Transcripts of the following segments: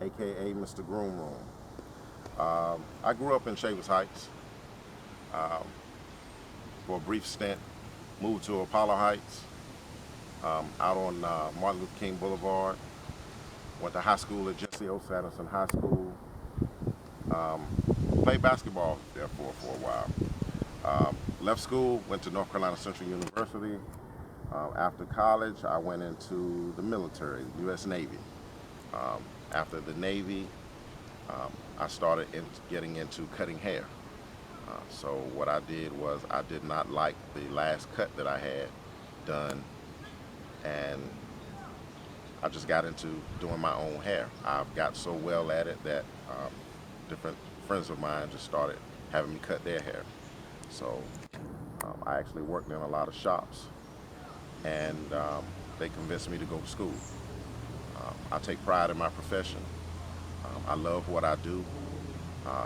aka Mr. Groom Room. I grew up in Shavers Heights um, for a brief stint, moved to Apollo Heights, out on Martin Luther King Boulevard, went to high school at Jesse Sanderson High School, um, played basketball there for a while. Left school, went to North Carolina Central University. After college, I went into the military, U.S. Navy. After the Navy, I started getting into cutting hair. So what I did was I did not like the last cut that I had done, and I just got into doing my own hair. I've got so well at it that different friends of mine just started having me cut their hair. So I actually worked in a lot of shops, and they convinced me to go to school. I take pride in my profession. I love what I do,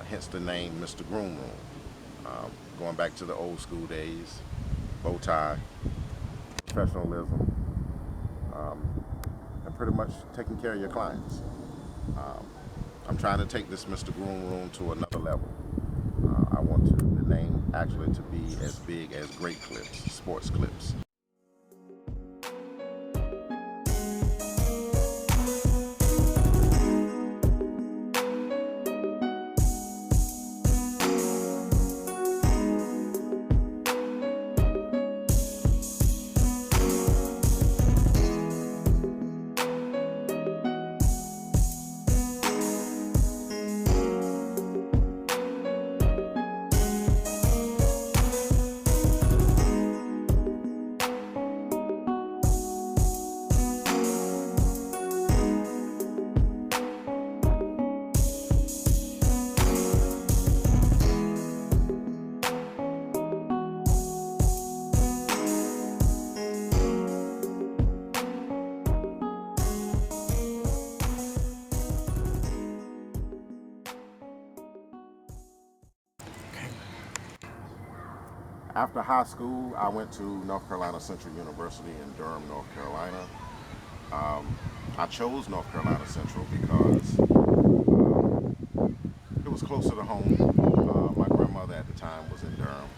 hence the name Mr. Groom Room. Going back to the old school days, bow tie, professionalism, and pretty much taking care of your clients. Um, I'm trying to take this Mr. Groom Room to another level. I want the name actually to be as big as Great Clips, Sports Clips. After high school, I went to North Carolina Central University in Durham, North Carolina. I chose North Carolina Central because it was closer to home. My grandmother at the time was in Durham.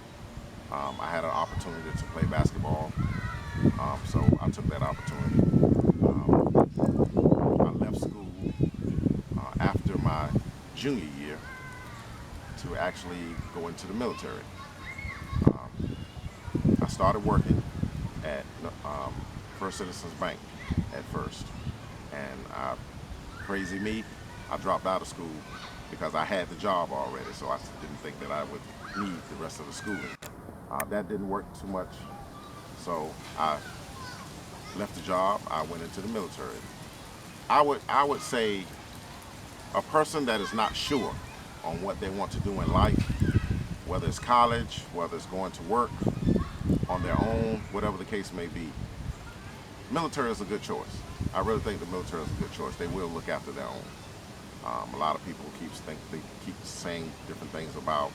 I had an opportunity to play basketball, so I took that opportunity. I left school after my junior year to actually go into the military. I started working at First Citizens Bank at first, and crazy me, I dropped out of school because I had the job already, so I didn't think that I would need the rest of the schooling. That didn't work too much, so I left the job. I went into the military. I would say a person that is not sure on what they want to do in life, whether it's college, whether it's going to work on their own, whatever the case may be, military is a good choice. I really think the military is a good choice. They will look after their own. A lot of people keep saying different things about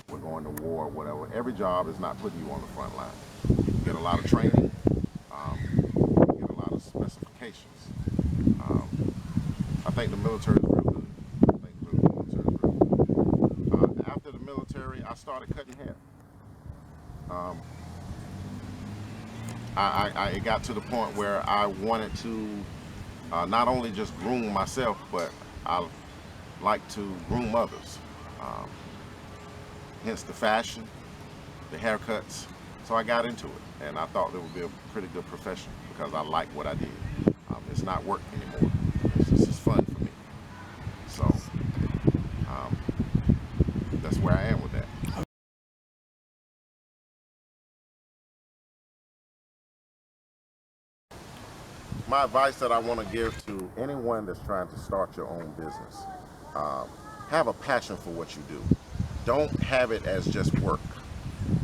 we're going to war or whatever. Every job is not putting you on the front line. You get a lot of training, you get a lot of specifications. I think the military is real good. I think the military is real good. After the military, I started cutting hair. It got to the point where I wanted to not only just groom myself, but I like to groom others. Hence the fashion, the haircuts. So I got into it, and I thought it would be a pretty good profession because I like what I did. It's not work anymore. It's just fun for me. So um, that's where I am with that. My advice that I want to give to anyone that's trying to start your own business, um, have a passion for what you do. Don't have it as just work.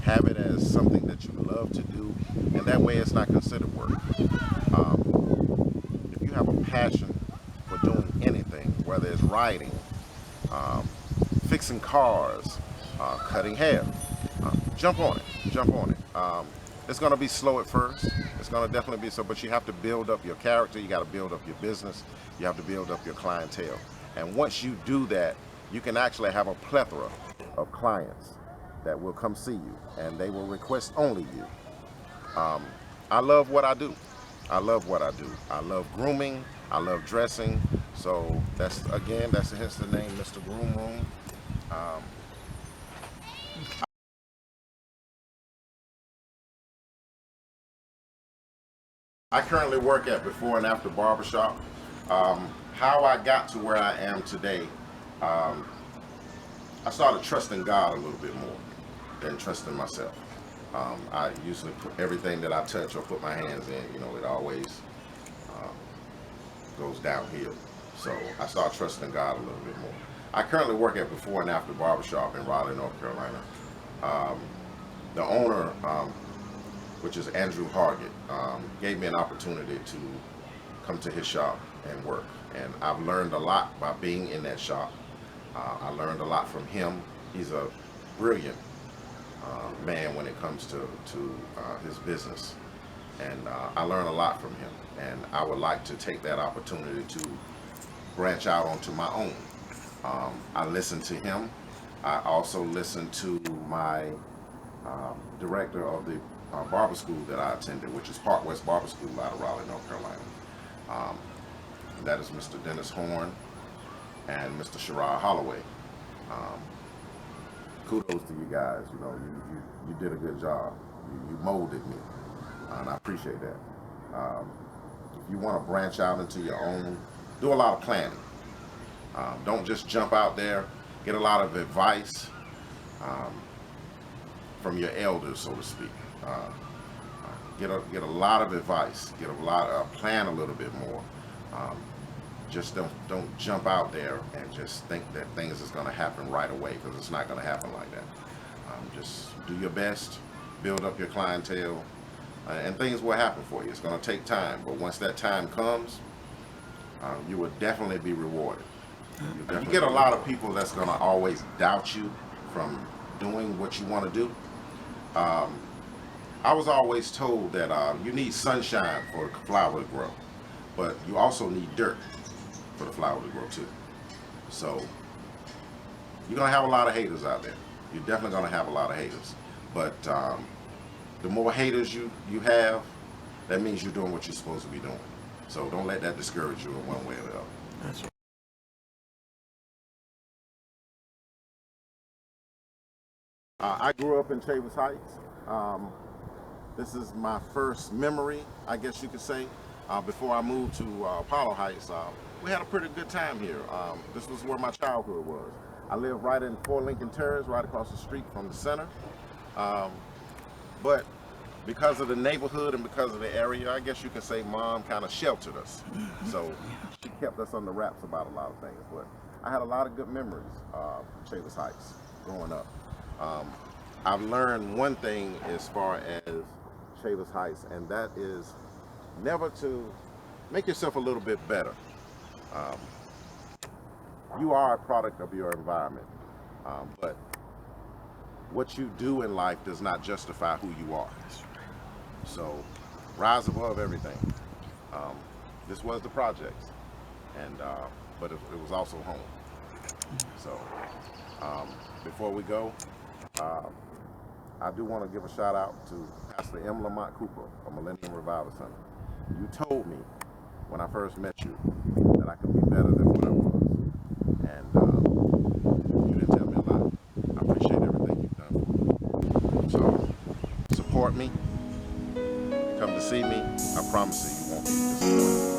Have it as something that you love to do, and that way it's not considered work. If you have a passion for doing anything, whether it's writing, um, fixing cars, cutting hair, jump on it. Jump on it. It's going to be slow at first. It's going to definitely be so, but you have to build up your character. You got to build up your business. You have to build up your clientele. And once you do that, you can actually have a plethora of clients that will come see you, and they will request only you. I love what I do. I love what I do. I love grooming. I love dressing. So that's, again, that's hence the name, Mr. Groom Room. Um, I currently work at Before and After Barbershop. How I got to where I am today, um, I started trusting God a little bit more than trusting myself. I usually put everything that I touch or put my hands in, it always um, goes downhill. So I started trusting God a little bit more. I currently work at Before and After Barbershop in Raleigh, North Carolina. Um, the owner, which is Andrew Hargett, gave me an opportunity to come to his shop and work. And I've learned a lot by being in that shop. I learned a lot from him. He's a brilliant man when it comes to his business. And I learned a lot from him. And I would like to take that opportunity to branch out onto my own. I listen to him. I also listen to my director of the barber school that I attended, which is Park West Barber School out of Raleigh, North Carolina. That is Mr. Dennis Horn and Mr. Sherrod Holloway. Kudos to you guys. You did a good job. You molded me, and I appreciate that. If you want to branch out into your own, do a lot of planning. Don't just jump out there. Get a lot of advice from your elders, so to speak. Get a lot of advice. Plan a little bit more. Just don't jump out there and just think that things is going to happen right away, because it's not going to happen like that. Just do your best, build up your clientele, and things will happen for you. It's going to take time, but once that time comes, you will definitely be rewarded. You get a lot of people that's going to always doubt you from doing what you want to do. I was always told that you need sunshine for the flower to grow, but you also need dirt for the flower to grow too. So you're going to have a lot of haters out there. You're definitely going to have a lot of haters. But the more haters you have, that means you're doing what you're supposed to be doing. So don't let that discourage you in one way or the other. That's right. I grew up in Chavis Heights. This is my first memory, I guess you could say. Before I moved to Apollo Heights, we had a pretty good time here. This was where my childhood was. I lived right in 4 Lincoln Terrace, right across the street from the center. But because of the neighborhood and because of the area, I guess you could say Mom kind of sheltered us. So she kept us under wraps about a lot of things. But I had a lot of good memories from Chavis Heights growing up. I've learned one thing as far as Chavis Heights, and that is never to make yourself a little bit better. You are a product of your environment, but what you do in life does not justify who you are. So rise above everything. This was the projects, and but it was also home. So before we go, I do want to give a shout out to Pastor M. Lamont Cooper of Millennium Revival Center. You told me when I first met you that I could be better than what I was. And you didn't tell me a lot. I appreciate everything you've done for me. So support me. Come to see me. I promise you, you won't be disappointed.